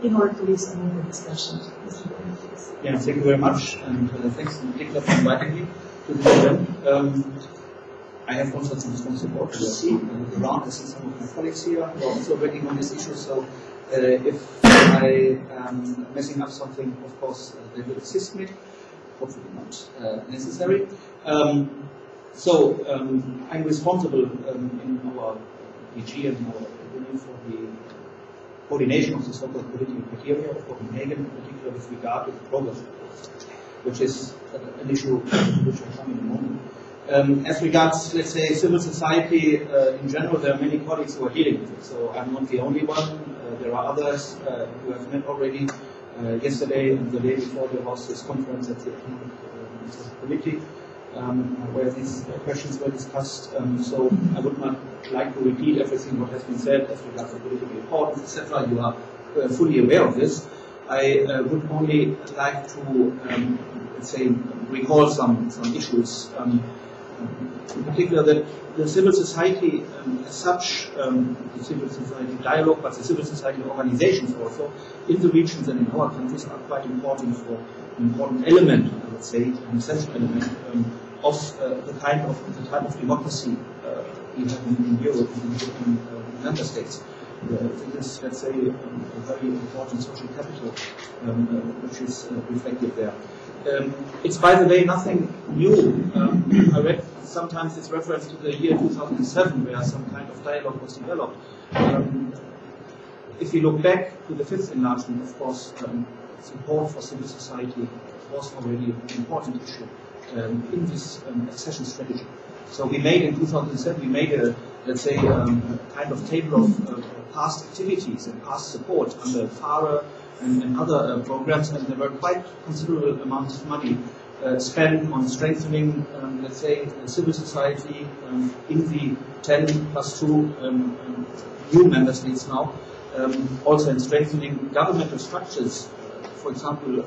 in order to leave some room for discussion. Mr. Brennan, please. Yeah, thank you very much, and thanks in particular for inviting me to this event. I have also some strong support to see around. I see some of my colleagues here who are also working on this issue, so if I am messing up something, of course, they will assist me. Hopefully not necessary. I'm responsible in our DG and our union for the coordination of the so-called political criteria of Copenhagen, in particular with regard to the progress report, which is an issue which will come in a moment. As regards, let's say, civil society in general, there are many colleagues who are dealing with it, so I'm not the only one. There are others who have met already. Yesterday and the day before there was this conference at the Economic Committee where these questions were discussed. So I would not like to repeat everything what has been said as regards to political importance, etc. You are fully aware of this. I would only like to, let's say, recall some issues. In particular, that the civil society as such, the civil society dialogue, but the civil society organizations also, in the regions and in our countries are quite important for an important element, I would say, an essential element of the type of democracy we have in Europe, in the European member states. This is, let's say, a very important social capital which is reflected there. It's, by the way, nothing new. I read sometimes this reference to the year 2007, where some kind of dialogue was developed. If you look back to the fifth enlargement, of course, support for civil society was already an important issue in this accession strategy. So we made in 2007, we made a, let's say, kind of table of past activities and past support under FARA and other programs, and there were quite considerable amounts of money spent on strengthening, let's say, civil society in the 10+2 new member states now, also in strengthening governmental structures. For example,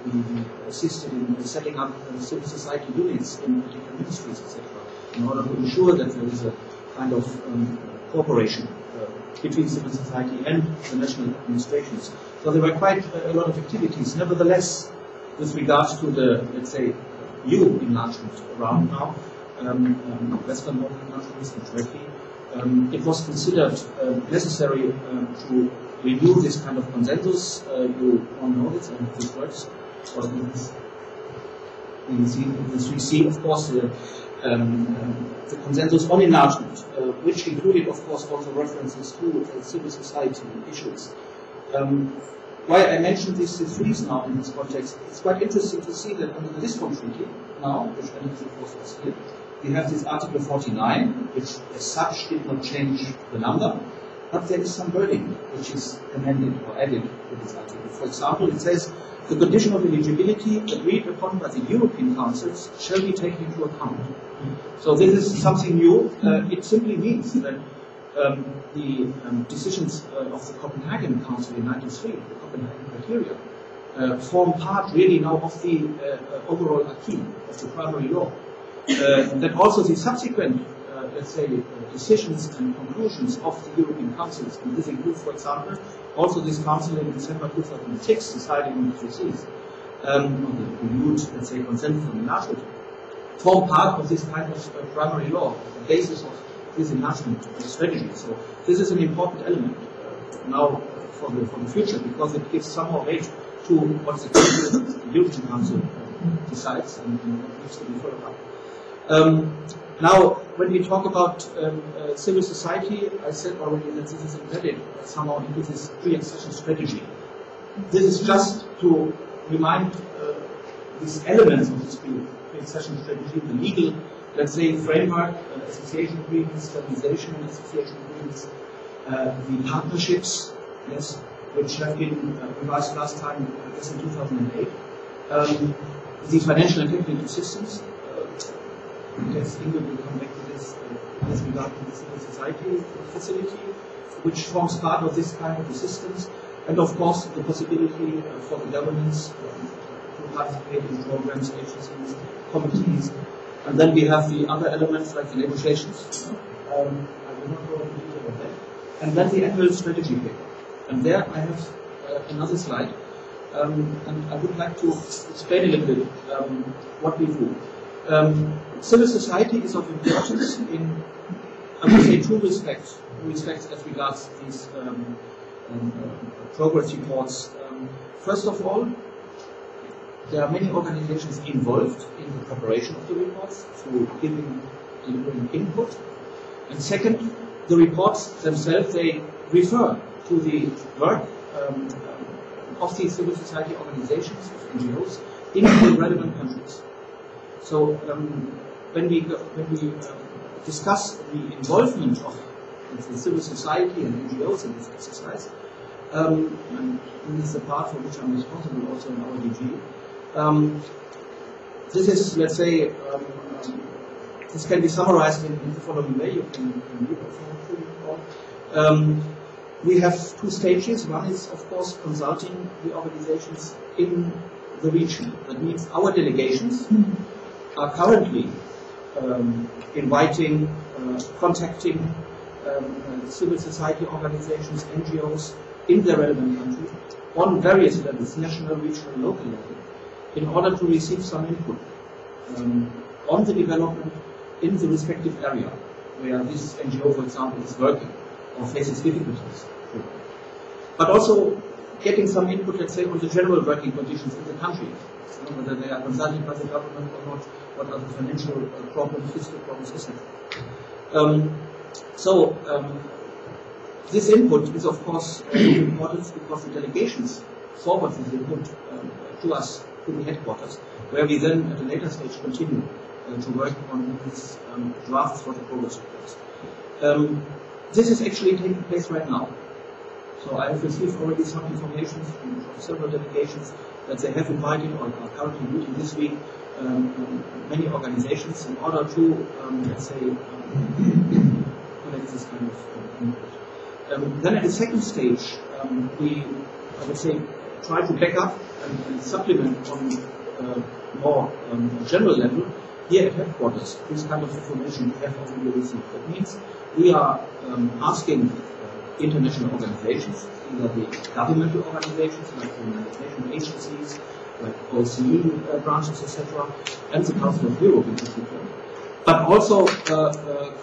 we assisted in setting up civil society units in particular ministries, etc., in order to ensure that there is a kind of cooperation between civil society and the national administrations. So there were quite a lot of activities. Nevertheless, with regards to the, let's say, new enlargement around now, Western Balkan countries and Turkey, it was considered necessary to renew this kind of consensus. You all know this and this works. We see, of course, the consensus on enlargement, which included, of course, also references to civil society issues. Why I mentioned these three now in this context, it's quite interesting to see that under the Lisbon Treaty, now, which enters into force last year, we have this Article 49, which as such did not change the number, but there is some wording which is amended or added to this article. For example, it says, the condition of eligibility agreed upon by the European councils shall be taken into account. So this is something new. It simply means that the decisions of the Copenhagen Council in '93, the Copenhagen criteria, form part really now of the overall acquis of the primary law. That also the subsequent, let's say, decisions and conclusions of the European councils, and this includes, for example, also this council in December 2006 deciding on the treaties, on the renewed, let's say, consent for enlargement, form part of this kind of primary law, the basis of this enlargement strategy. So this is an important element now for the future, because it gives some more weight to what the European Council decides and what needs to be followed up. Now, when we talk about civil society, I said already that this is embedded somehow into this pre-accession strategy. This is just to remind these elements of this pre-accession strategy, the legal, let's say, framework, association agreements, stabilization and association agreements, the partnerships, yes, which have been revised last time, I guess in 2008, the financial and technical assistance. Yes, Ingrid will come back to this with regard to the civil society facility, which forms part of this kind of assistance, and of course the possibility for the governments to participate in programs, agencies, committees, and then we have the other elements like the negotiations. I will not go into detail on that. And then the annual strategy paper. And there I have another slide. And I would like to explain a little bit what we do. Civil society is of importance in, I would say, two respects as regards these progress reports. First of all, there are many organizations involved in the preparation of the reports through delivering input. And second, the reports themselves, they refer to the work of these civil society organizations, of NGOs, in the relevant countries. So when we discuss the involvement of the civil society and NGOs in this exercise, and this is the part for which I'm responsible also in our DG, this is, let's say, this can be summarized in the following way. You can read it. We have two stages. One is, of course, consulting the organizations in the region. That means our delegations are currently inviting, contacting civil society organizations, NGOs in their relevant country on various levels, national, regional, local level, in order to receive some input on the development in the respective area where this NGO, for example, is working or faces difficulties. But also getting some input, let's say, on the general working conditions in the country, whether they are consulted by the government or not, what are the financial problems, fiscal problems, etc. This input is, of course, important because the delegations forward this input to us, to the headquarters, where we then, at a later stage, continue to work on these drafts for the progress reports. This is actually taking place right now. So I have received already some information from several delegations that they have invited or are currently meeting this week many organizations in order to, let's say, collect this kind of input. Then at the second stage, we, I would say, try to back up and supplement on more general level here at headquarters this kind of information we have already received. That means we are asking international organizations, either the governmental organizations like the humanitarian agencies, like OSCE branches, etc., and the Council of Europe in particular, but also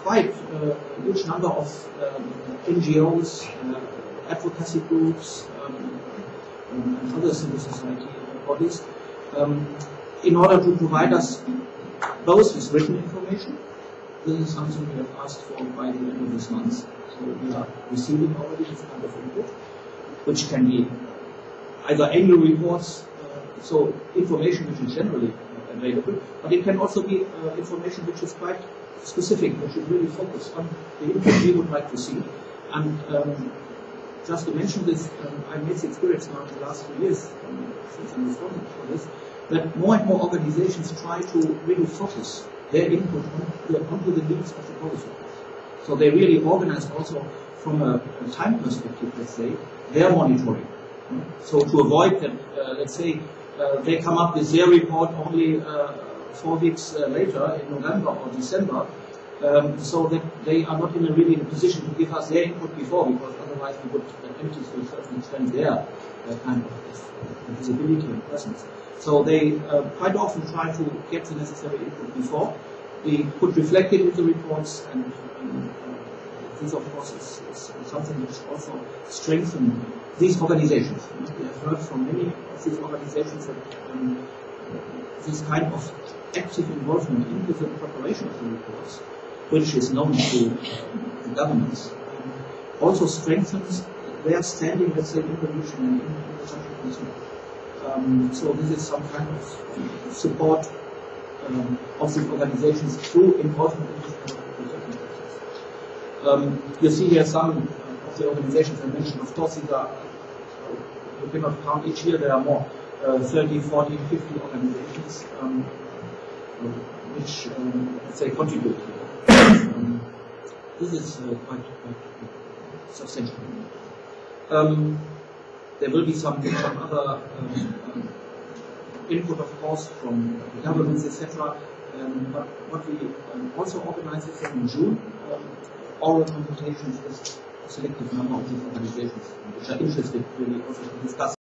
quite a huge number of NGOs, advocacy groups, and other civil society bodies, in order to provide us both with written information. This is something we have asked for by the end of this month. So we are receiving already this kind of input, which can be either annual reports, so information which is generally available, but it can also be information which is quite specific, which is really focused on the input we would like to see. And just to mention this, I made the experience now in the last few years, since I'm responsible for this, that more and more organizations try to really focus their input onto the needs of the policy. So they really organize also from a time perspective, let's say, their monitoring. So to avoid that, let's say, they come up with their report only 4 weeks later in November or December, so that they are not really in a position to give us their input before, because otherwise we would empty to a certain extent their kind of visibility and presence. So they quite often try to get the necessary input before. We could reflect it in the reports, and this, of course, is something which also strengthens these organizations. We have heard from many of these organizations that this kind of active involvement in the preparation of the reports, which is known to the governments, also strengthens their standing, let's say, in the region and in the country concerned. So this is some kind of support of these organizations through involvement in this kind of process. You see here some of the organizations I mentioned. Of course, these are, you cannot count each year, there are more, 30, 40, 50 organizations which, let's say, contribute here. This is quite substantial. There will be some other input, of course, from the governments, etc. But what we also organize is in June oral consultations with a selective number of these organizations which are interested really also to discuss